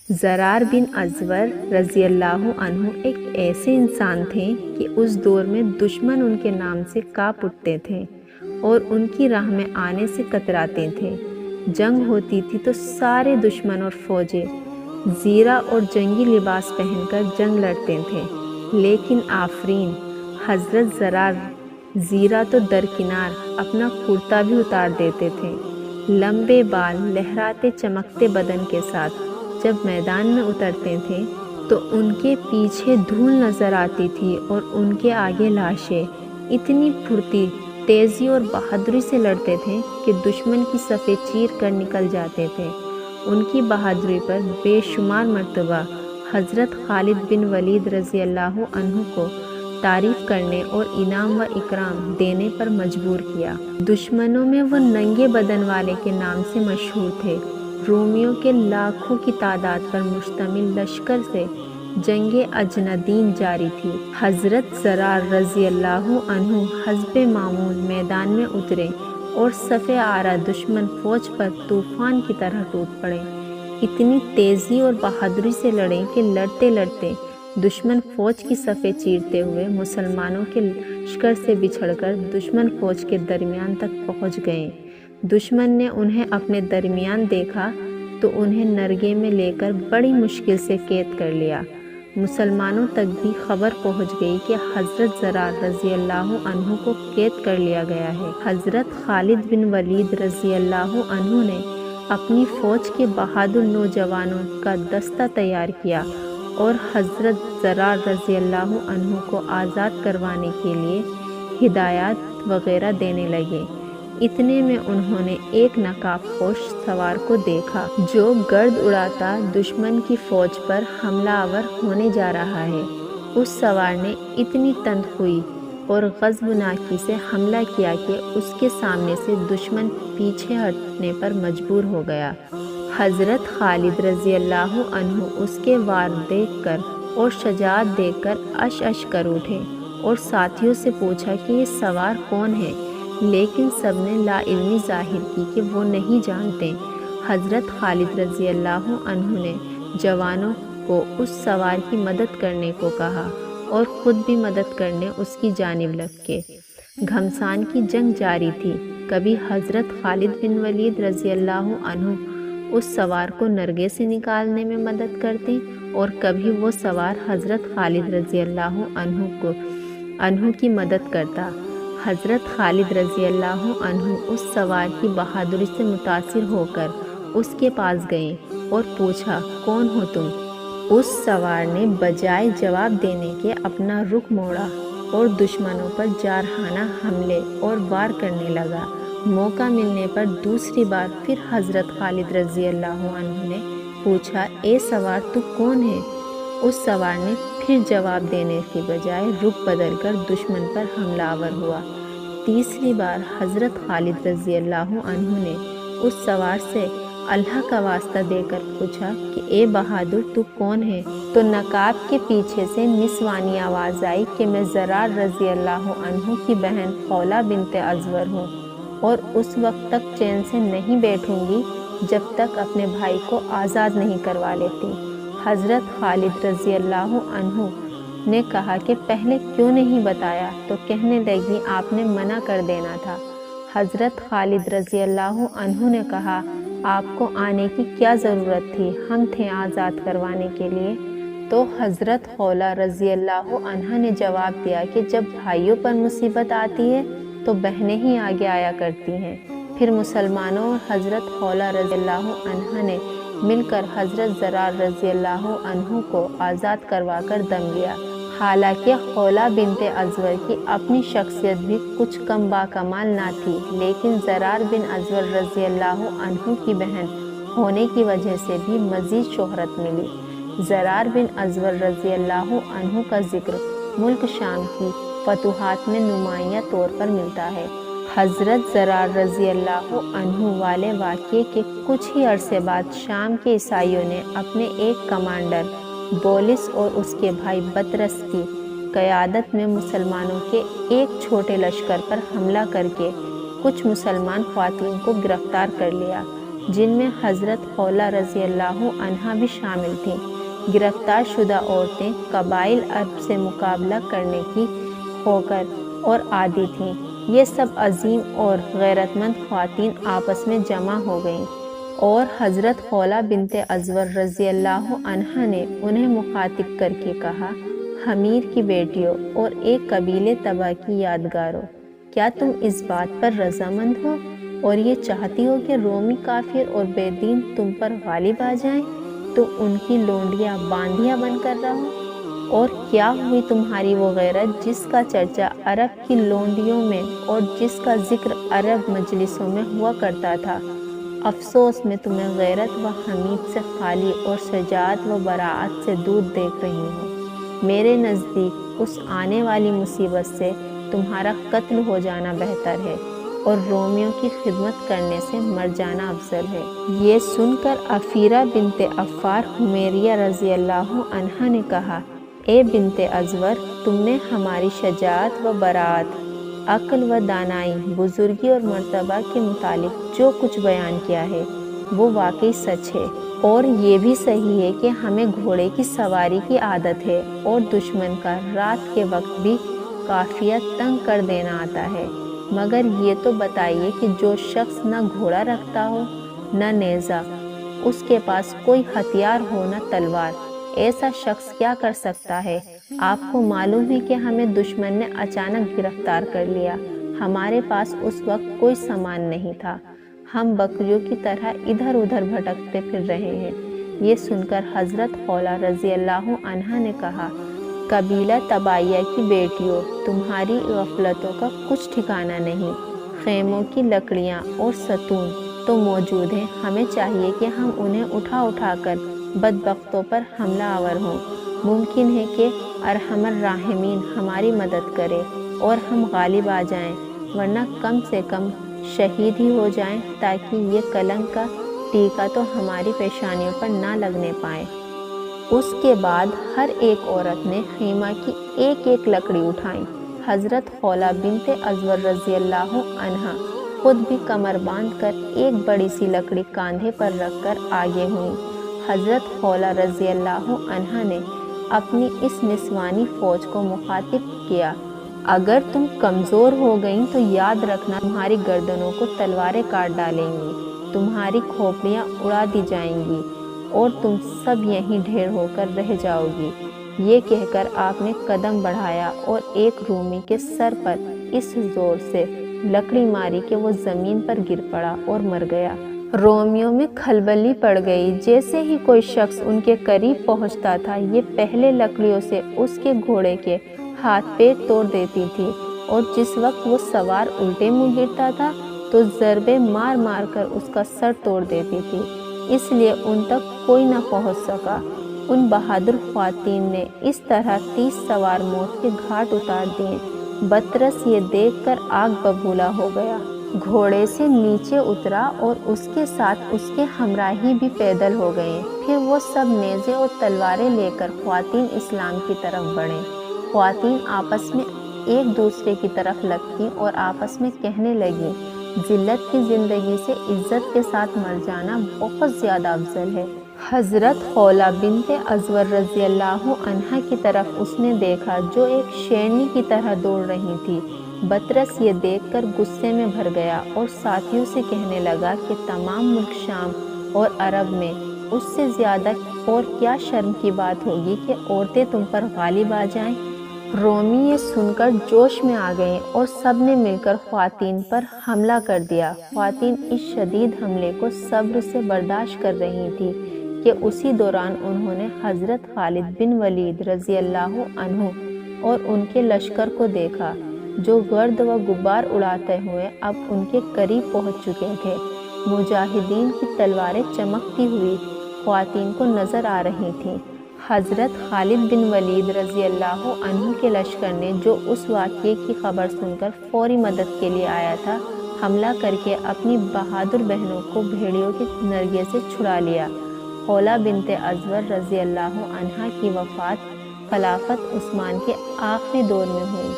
زرار بن ازور رضی اللہ عنہ ایک ایسے انسان تھے کہ اس دور میں دشمن ان کے نام سے کانپ اٹھتے تھے اور ان کی راہ میں آنے سے کتراتے تھے۔ جنگ ہوتی تھی تو سارے دشمن اور فوجیں زیرہ اور جنگی لباس پہن کر جنگ لڑتے تھے، لیکن آفرین حضرت زرار زیرہ تو درکنار اپنا کرتا بھی اتار دیتے تھے۔ لمبے بال لہراتے چمکتے بدن کے ساتھ جب میدان میں اترتے تھے تو ان کے پیچھے دھول نظر آتی تھی اور ان کے آگے لاشیں اتنی پھرتی، تیزی اور بہادری سے لڑتے تھے کہ دشمن کی صفیں چیر کر نکل جاتے تھے۔ ان کی بہادری پر بے شمار مرتبہ حضرت خالد بن ولید رضی اللہ عنہ کو تعریف کرنے اور انعام و اکرام دینے پر مجبور کیا۔ دشمنوں میں وہ ننگے بدن والے کے نام سے مشہور تھے۔ رومیوں کے لاکھوں کی تعداد پر مشتمل لشکر سے جنگ اجندین جاری تھی۔ حضرت زرار رضی اللہ عنہ حسب معمول میدان میں اترے اور صف آرا دشمن فوج پر طوفان کی طرح ٹوٹ پڑے۔ اتنی تیزی اور بہادری سے لڑے کہ لڑتے لڑتے دشمن فوج کی صفیں چیرتے ہوئے مسلمانوں کے لشکر سے بچھڑ کر دشمن فوج کے درمیان تک پہنچ گئے۔ دشمن نے انہیں اپنے درمیان دیکھا تو انہیں نرگے میں لے کر بڑی مشکل سے قید کر لیا۔ مسلمانوں تک بھی خبر پہنچ گئی کہ حضرت زرار رضی اللہ عنہ کو قید کر لیا گیا ہے۔ حضرت خالد بن ولید رضی اللہ عنہ نے اپنی فوج کے بہادر نوجوانوں کا دستہ تیار کیا اور حضرت زرار رضی اللہ عنہ کو آزاد کروانے کے لیے ہدایات وغیرہ دینے لگے۔ اتنے میں انہوں نے ایک نقاب پوش سوار کو دیکھا جو گرد اڑاتا دشمن کی فوج پر حملہ آور ہونے جا رہا ہے۔ اس سوار نے اتنی تندخوئی اور غضبناکی سے حملہ کیا کہ اس کے سامنے سے دشمن پیچھے ہٹنے پر مجبور ہو گیا۔ حضرت خالد رضی اللہ عنہ اس کے وار دیکھ کر اور شجاعت دیکھ کر اش اش کر اٹھے اور ساتھیوں سے پوچھا کہ یہ سوار کون ہے، لیکن سب نے لا علمی ظاہر کی کہ وہ نہیں جانتے۔ حضرت خالد رضی اللہ عنہ نے جوانوں کو اس سوار کی مدد کرنے کو کہا اور خود بھی مدد کرنے اس کی جانب لگ کے۔ گھمسان کی جنگ جاری تھی۔ کبھی حضرت خالد بن ولید رضی اللہ عنہ اس سوار کو نرگے سے نکالنے میں مدد کرتے اور کبھی وہ سوار حضرت خالد رضی اللہ عنہ کی مدد کرتا۔ حضرت خالد رضی اللہ عنہ اس سوار کی بہادری سے متاثر ہو کر اس کے پاس گئے اور پوچھا، کون ہو تم؟ اس سوار نے بجائے جواب دینے کے اپنا رخ موڑا اور دشمنوں پر جارحانہ حملے اور وار کرنے لگا۔ موقع ملنے پر دوسری بار پھر حضرت خالد رضی اللہ عنہ نے پوچھا، اے سوار تو کون ہے؟ اس سوار نے پھر جواب دینے کی بجائے رخ بدل کر دشمن پر حملہ آور ہوا۔ تیسری بار حضرت خالد رضی اللہ عنہ نے اس سوار سے اللہ کا واسطہ دے کر پوچھا کہ اے بہادر تو کون ہے؟ تو نقاب کے پیچھے سے نسوانی آواز آئی کہ میں زرار رضی اللہ عنہ کی بہن خولہ بنت ازور ہوں اور اس وقت تک چین سے نہیں بیٹھوں گی جب تک اپنے بھائی کو آزاد نہیں کروا لیتی۔ حضرت خالد رضی اللہ عنہ نے کہا کہ پہلے کیوں نہیں بتایا؟ تو کہنے لگی، آپ نے منع کر دینا تھا۔ حضرت خالد رضی اللہ عنہ نے کہا، آپ کو آنے کی کیا ضرورت تھی؟ ہم تھے آزاد کروانے کے لیے۔ تو حضرت خولہ رضی اللہ عنہ نے جواب دیا کہ جب بھائیوں پر مصیبت آتی ہے تو بہنیں ہی آگے آیا کرتی ہیں۔ پھر مسلمانوں اور حضرت خولہ رضی اللہ عنہ نے مل کر حضرت زرار رضی اللہ عنہ کو آزاد کروا کر دم لیا۔ حالانکہ خولہ بنت ازور کی اپنی شخصیت بھی کچھ کم باکمال نہ تھی، لیکن زرار بن ازور رضی اللہ عنہ کی بہن ہونے کی وجہ سے بھی مزید شہرت ملی۔ زرار بن ازور رضی اللہ عنہ کا ذکر ملک شام کی فتوحات میں نمایاں طور پر ملتا ہے۔ حضرت زرار رضی اللہ عنہ والے واقعے کے کچھ ہی عرصے بعد شام کے عیسائیوں نے اپنے ایک کمانڈر بولس اور اس کے بھائی بطرس کی قیادت میں مسلمانوں کے ایک چھوٹے لشکر پر حملہ کر کے کچھ مسلمان خواتین کو گرفتار کر لیا۔ جن میں حضرت خولہ رضی اللہ عنہا بھی شامل تھیں۔ گرفتار شدہ عورتیں قبائل عرب سے مقابلہ کرنے کی خوگر اور عادی تھیں۔ یہ سب عظیم اور غیرت مند خواتین آپس میں جمع ہو گئیں اور حضرت خولہ بنت ازور رضی اللہ عنہا نے انہیں مخاطب کر کے کہا، حمیر کی بیٹیوں اور ایک قبیلے تبع کی یادگاروں، کیا تم اس بات پر رضامند ہو اور یہ چاہتی ہو کہ رومی کافر اور بے دین تم پر غالب آ جائیں؟ تم ان کی لونڈیاں باندیاں بن کر رہو؟ اور کیا ہوئی تمہاری وہ غیرت جس کا چرچا عرب کی لونڈیوں میں اور جس کا ذکر عرب مجلسوں میں ہوا کرتا تھا؟ افسوس، میں تمہیں غیرت و حمید سے خالی اور شجاعت و براعت سے دور دیکھ رہی ہوں۔ میرے نزدیک اس آنے والی مصیبت سے تمہارا قتل ہو جانا بہتر ہے اور رومیوں کی خدمت کرنے سے مر جانا افضل ہے۔ یہ سن کر عفیرہ بنت عفار حمیریہ رضی اللہ عنہا نے کہا، اے بنت ازور، تم نے ہماری شجاعت و براعت، عقل و دانائی، بزرگی اور مرتبہ کے متعلق جو کچھ بیان کیا ہے وہ واقعی سچ ہے، اور یہ بھی صحیح ہے کہ ہمیں گھوڑے کی سواری کی عادت ہے اور دشمن کا رات کے وقت بھی قافیہ تنگ کر دینا آتا ہے، مگر یہ تو بتائیے کہ جو شخص نہ گھوڑا رکھتا ہو نہ نیزہ، اس کے پاس کوئی ہتھیار ہو نہ تلوار، ایسا شخص کیا کر سکتا ہے؟ آپ کو معلوم ہے کہ ہمیں دشمن نے اچانک گرفتار کر لیا، ہمارے پاس اس وقت کوئی سامان نہیں تھا، ہم بکریوں کی طرح ادھر ادھر بھٹکتے پھر رہے ہیں۔ یہ سن کر حضرت خولہ رضی اللہ عنہا نے کہا، قبیلہ تبائیہ کی بیٹیوں، تمہاری غفلتوں کا کچھ ٹھکانہ نہیں، خیموں کی لکڑیاں اور ستون تو موجود ہیں، ہمیں چاہیے کہ ہم انہیں اٹھا اٹھا کر بدبختوں پر حملہ آور ہوں، ممکن ہے کہ ارحم الراحمین ہماری مدد کرے اور ہم غالب آ جائیں، ورنہ کم سے کم شہید ہی ہو جائیں تاکہ یہ کلنک کا ٹیکہ تو ہماری پیشانیوں پر نہ لگنے پائے۔ اس کے بعد ہر ایک عورت نے خیمہ کی ایک ایک لکڑی اٹھائی۔ حضرت خولہ بنت ازور رضی اللہ عنہا خود بھی کمر باندھ کر ایک بڑی سی لکڑی کاندھے پر رکھ کر آگے ہوئیں۔ حضرت خولہ رضی اللہ عنہا نے اپنی اس نسوانی فوج کو مخاطب کیا، اگر تم کمزور ہو گئیں تو یاد رکھنا تمہاری گردنوں کو تلواریں کاٹ ڈالیں گی، تمہاری کھوپڑیاں اڑا دی جائیں گی اور تم سب یہیں ڈھیر ہو کر رہ جاؤ گی۔ یہ کہہ کر آپ نے قدم بڑھایا اور ایک رومی کے سر پر اس زور سے لکڑی ماری کہ وہ زمین پر گر پڑا اور مر گیا۔ رومیوں میں کھلبلی پڑ گئی۔ جیسے ہی کوئی شخص ان کے قریب پہنچتا تھا، یہ پہلے لکڑیوں سے اس کے گھوڑے کے ہاتھ پیر توڑ دیتی تھی، اور جس وقت وہ سوار الٹے منہ گرتا تھا تو ضربے مار مار کر اس کا سر توڑ دیتی تھی، اس لیے ان تک کوئی نہ پہنچ سکا۔ ان بہادر خواتین نے اس طرح 30 سوار موت کے گھاٹ اتار دیے۔ بطرس یہ دیکھ کر آگ ببولا ہو گیا، گھوڑے سے نیچے اترا اور اس کے ساتھ اس کے ہمراہی بھی پیدل ہو گئے۔ پھر وہ سب نیزے اور تلواریں لے کر خواتین اسلام کی طرف بڑھیں۔ خواتین آپس میں ایک دوسرے کی طرف لپکیں اور آپس میں کہنے لگیں، ذلت کی زندگی سے عزت کے ساتھ مر جانا بہت زیادہ افضل ہے۔ حضرت خولہ بنت ازور رضی اللہ عنہا کی طرف اس نے دیکھا جو ایک شیرنی کی طرح دوڑ رہی تھی۔ بطرس یہ دیکھ کر غصے میں بھر گیا اور ساتھیوں سے کہنے لگا کہ تمام ملک شام اور عرب میں اس سے زیادہ اور کیا شرم کی بات ہوگی کہ عورتیں تم پر غالب آ جائیں۔ رومی یہ سن کر جوش میں آ گئیں اور سب نے مل کر خواتین پر حملہ کر دیا۔ خواتین اس شدید حملے کو صبر سے برداشت کر رہی تھیں کہ اسی دوران انہوں نے حضرت خالد بن ولید رضی اللہ عنہ اور ان کے لشکر کو دیکھا جو گرد و غبار اڑاتے ہوئے اب ان کے قریب پہنچ چکے تھے۔ مجاہدین کی تلواریں چمکتی ہوئی خواتین کو نظر آ رہی تھیں۔ حضرت خالد بن ولید رضی اللہ عنہ کے لشکر نے، جو اس واقعے کی خبر سن کر فوری مدد کے لیے آیا تھا، حملہ کر کے اپنی بہادر بہنوں کو بھیڑیوں کے نرغے سے چھڑا لیا۔ خولہ بنت ازور رضی اللہ عنہا کی وفات خلافت عثمان کے آخری دور میں ہوئی۔